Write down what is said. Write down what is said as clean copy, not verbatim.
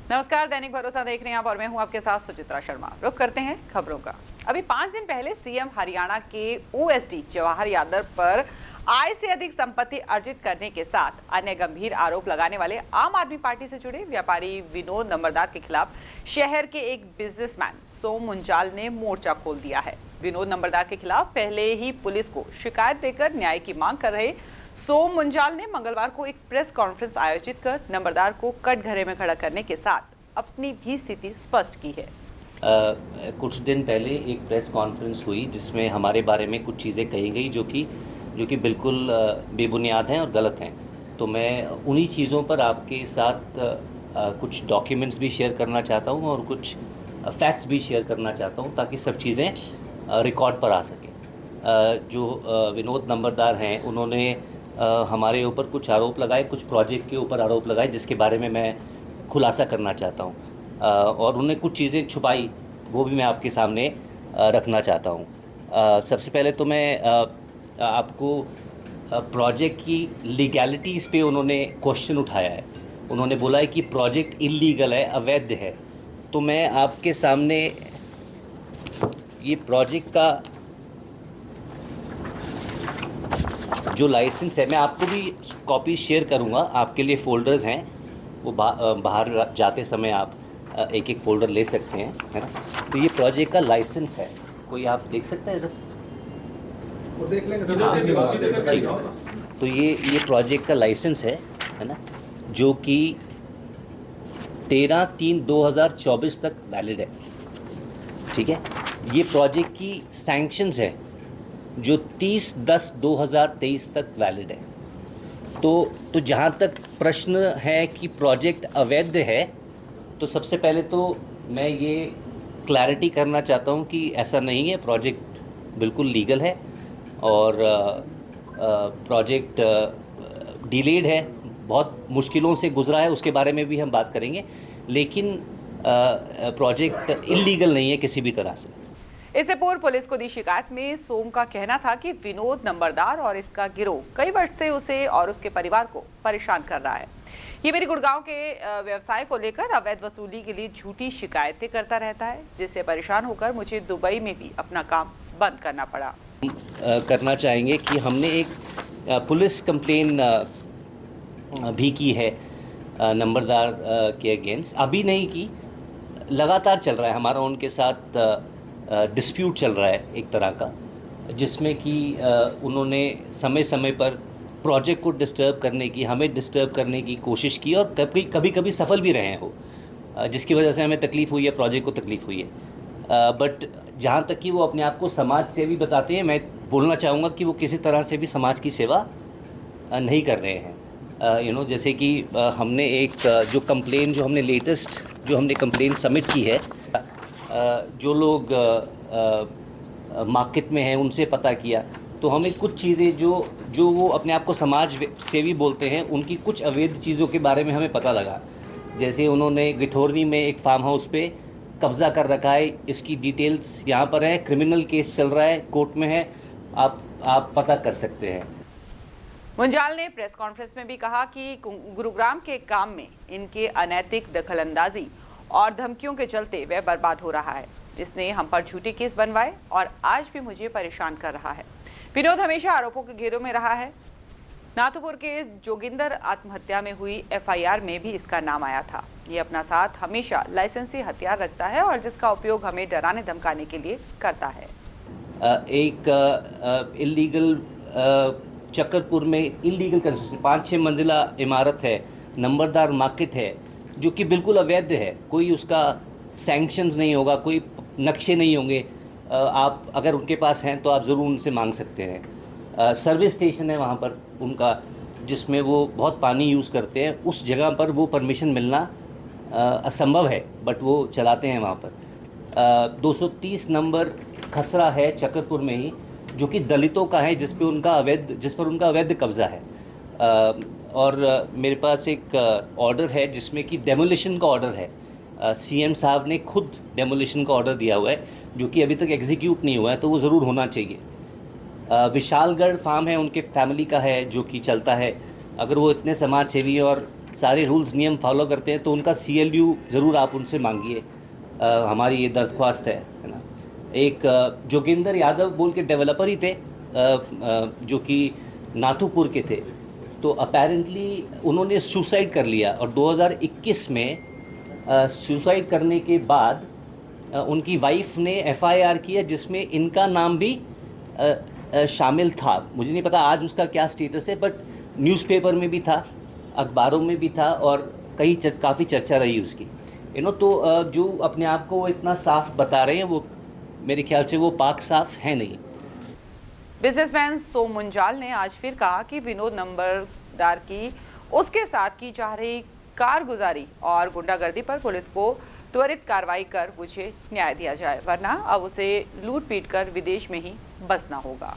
नमस्कार, दैनिक भरोसा देख रहे हैं आप और मैं हूं आपके साथ सुचित्रा शर्मा। रुक करते हैं खबरों का। अभी 5 दिन पहले सीएम हरियाणा के ओएसडी जवाहर यादव पर आय से अधिक संपत्ति अर्जित करने के साथ अन्य गंभीर आरोप लगाने वाले आम आदमी पार्टी से जुड़े व्यापारी विनोद नंबरदार के खिलाफ शहर के एक बिजनेसमैन सोम मुंजाल ने मोर्चा खोल दिया है। विनोद नंबरदार के खिलाफ पहले ही पुलिस को शिकायत देकर न्याय की मांग कर रहे सोम मुंजाल ने मंगलवार को एक प्रेस कॉन्फ्रेंस आयोजित कर नंबरदार को कटघरे में खड़ा करने के साथ अपनी भी स्थिति स्पष्ट की है। कुछ दिन पहले एक प्रेस कॉन्फ्रेंस हुई जिसमें हमारे बारे में कुछ चीज़ें कही गई जो कि बिल्कुल बेबुनियाद हैं और गलत हैं। तो मैं उन्हीं चीज़ों पर आपके साथ कुछ डॉक्यूमेंट्स भी शेयर करना चाहता हूं और कुछ फैक्ट्स भी शेयर करना चाहता हूं ताकि सब चीज़ें रिकॉर्ड पर आ सकें। जो विनोद नंबरदार हैं उन्होंने हमारे ऊपर कुछ आरोप लगाए, कुछ प्रोजेक्ट के ऊपर आरोप लगाए जिसके बारे में मैं खुलासा करना चाहता हूं और उन्हें कुछ चीज़ें छुपाई, वो भी मैं आपके सामने रखना चाहता हूं। सबसे पहले तो मैं आपको प्रोजेक्ट की लीगैलिटीज़ पे उन्होंने क्वेश्चन उठाया है। उन्होंने बोला है कि प्रोजेक्ट इल्लीगल है, अवैध है। तो मैं आपके सामने ये प्रोजेक्ट का जो लाइसेंस है, मैं आपको भी कॉपी शेयर करूंगा, आपके लिए फ़ोल्डर्स हैं, वो बाहर जाते समय आप एक एक फ़ोल्डर ले सकते हैं, है ना। तो ये प्रोजेक्ट का लाइसेंस है, कोई आप देख सकते हैं सर? वो देख लेंगे। ठीक है। तो ये प्रोजेक्ट का लाइसेंस है ना, जो कि 13/3/2024 तक वैलिड है। ठीक है। ये प्रोजेक्ट की सैंक्शंस है जो 30/10/2023 तक वैलिड है। तो जहाँ तक प्रश्न है कि प्रोजेक्ट अवैध है, तो सबसे पहले तो मैं ये क्लैरिटी करना चाहता हूँ कि ऐसा नहीं है। प्रोजेक्ट बिल्कुल लीगल है और प्रोजेक्ट डिलेड है, बहुत मुश्किलों से गुजरा है, उसके बारे में भी हम बात करेंगे, लेकिन प्रोजेक्ट इल्लीगल नहीं है किसी भी तरह से। इससे पूर्व पुलिस को दी शिकायत में सोम का कहना था कि विनोद नंबरदार और इसका गिरोह कई वर्ष से उसे और उसके परिवार को परेशान कर रहा है। ये मेरी गुड़गांव के व्यवसाय को लेकर अवैध वसूली के लिए झूठी शिकायतें करता रहता है, जिससे परेशान होकर मुझे दुबई में भी अपना काम बंद करना पड़ा। करना चाहेंगे कि हमने एक पुलिस कंप्लेन भी की है नंबरदार के अगेंस्ट। अभी नहीं की, लगातार चल रहा है हमारा उनके साथ डिस्प्यूट चल रहा है एक तरह का, जिसमें कि उन्होंने समय समय पर प्रोजेक्ट को डिस्टर्ब करने की, हमें डिस्टर्ब करने की कोशिश की और कभी कभी सफल भी रहे हैं वो, जिसकी वजह से हमें तकलीफ़ हुई है, प्रोजेक्ट को तकलीफ़ हुई है। बट जहाँ तक कि वो अपने आप को समाज सेवी बताते हैं, मैं बोलना चाहूँगा कि वो किसी तरह से भी समाज की सेवा नहीं कर रहे हैं। जैसे कि हमने एक जो हमने लेटेस्ट कंप्लेन सबमिट की है, जो लोग मार्केट में हैं उनसे पता किया, तो हमें कुछ चीज़ें जो वो अपने आप को समाज सेवी बोलते हैं, उनकी कुछ अवैध चीज़ों के बारे में हमें पता लगा। जैसे उन्होंने गिठौरनी में एक फार्म हाउस पे कब्ज़ा कर रखा है, इसकी डिटेल्स यहाँ पर है, क्रिमिनल केस चल रहा है, कोर्ट में है, आप पता कर सकते हैं। मुंजाल ने प्रेस कॉन्फ्रेंस में भी कहा कि गुरुग्राम के काम में इनके अनैतिक दखलंदाजी और धमकियों के चलते वह बर्बाद हो रहा है। इसने हम पर झूठे केस बनवाए और आज भी मुझे परेशान कर रहा है। विनोद हमेशा आरोपों के घेरों में रहा है। नाथुपुर के जोगिंदर आत्महत्या में हुई एफआईआर में भी इसका नाम आया था। ये अपना साथ हमेशा लाइसेंसी हथियार रखता है और जिसका उपयोग हमें डराने धमकाने के लिए करता है। एक इल्लीगल चक्करपुर में इल्लीगल कंस्ट्रक्शन 5-6 मंजिला इमारत है, नंबरदार मार्केट है, जो कि बिल्कुल अवैध है। कोई उसका सैंक्शंस नहीं होगा, कोई नक्शे नहीं होंगे। आप अगर उनके पास हैं तो आप ज़रूर उनसे मांग सकते हैं। सर्विस स्टेशन है वहाँ पर उनका, जिसमें वो बहुत पानी यूज़ करते हैं, उस जगह पर वो परमिशन मिलना असंभव है, बट वो चलाते हैं वहाँ पर। 230 नंबर खसरा है चक्करपुर में ही, जो कि दलितों का है, जिस पर उनका अवैध कब्ज़ा है। और मेरे पास एक ऑर्डर है जिसमें कि डेमोलिशन का ऑर्डर है। सीएम साहब ने खुद डेमोलिशन का ऑर्डर दिया हुआ है, जो कि अभी तक एग्जीक्यूट नहीं हुआ है, तो वो ज़रूर होना चाहिए। विशालगढ़ फार्म है, उनके फैमिली का है, जो कि चलता है। अगर वो इतने समाज सेवी और सारे रूल्स नियम फॉलो करते हैं तो उनका CLU ज़रूर आप उनसे मांगिए। हमारी ये दरख्वास्त है ना। एक जोगिंदर यादव बोल के डेवलपर ही थे, जो कि नाथुपुर के थे, तो अपेरेंटली उन्होंने सुसाइड कर लिया और 2021 में सुसाइड करने के बाद उनकी वाइफ ने FIR किया जिसमें इनका नाम भी शामिल था। मुझे नहीं पता आज उसका क्या स्टेटस है, बट न्यूज़पेपर में भी था, अखबारों में भी था और काफ़ी चर्चा रही उसकी, तो जो अपने आप को वो इतना साफ बता रहे हैं, वो मेरे ख्याल से वो पाक साफ है नहीं। बिजनेसमैन सोम मुंजाल ने आज फिर कहा कि विनोद नंबरदार की उसके साथ की जा रही कारगुजारी और गुंडागर्दी पर पुलिस को त्वरित कार्रवाई कर उसे न्याय दिया जाए, वरना अब उसे लूट पीट कर विदेश में ही बसना होगा।